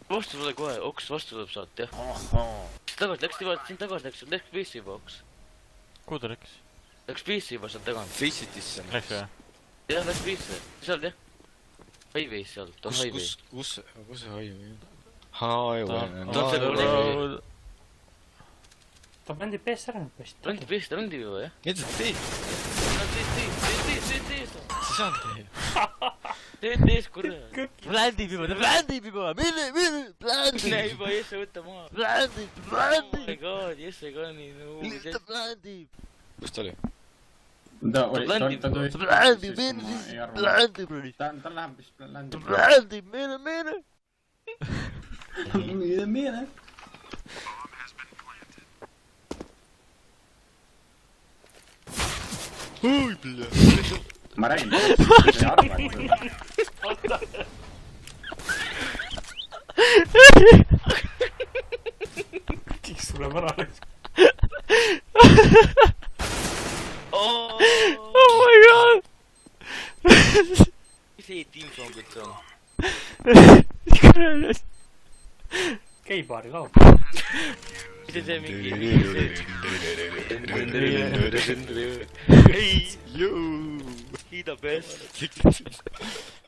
vastu tule kohe, oks vastu tuleb saata, jah. Tagasi läks, siin tagasi läks PC juba oks. Kuhu ta läks? Läks PC juba sealt tagant. Faceitisse. Läks või? Jah, läks PC. Seal, jah. Highway sealt, on highway. Kus see highway on? Highway. Ta on seal highway. Ta bändi PS ära nüüd poist. Ta randib juba, jah. Mida sa teed? TS. Sa saad teha. TS, kurat. Bländib juba, ta bländib juba! Mine, bländib! Näe juba, Jesse, võta maha. Bländib! Oh my god, Jesse ka nii nõu. Ta bländib! Kus ta oli? Ta tõesti... Bländib, bländib! Ta läheb vist bländib. Bländib, mine! Mine! Oi, bля. Ma räägin, Kiks tuleb ära läks. Oh my god! mis see tiimsong üldse on? Kurat! Geibaari laul. mis see mingi... Hey! He the best!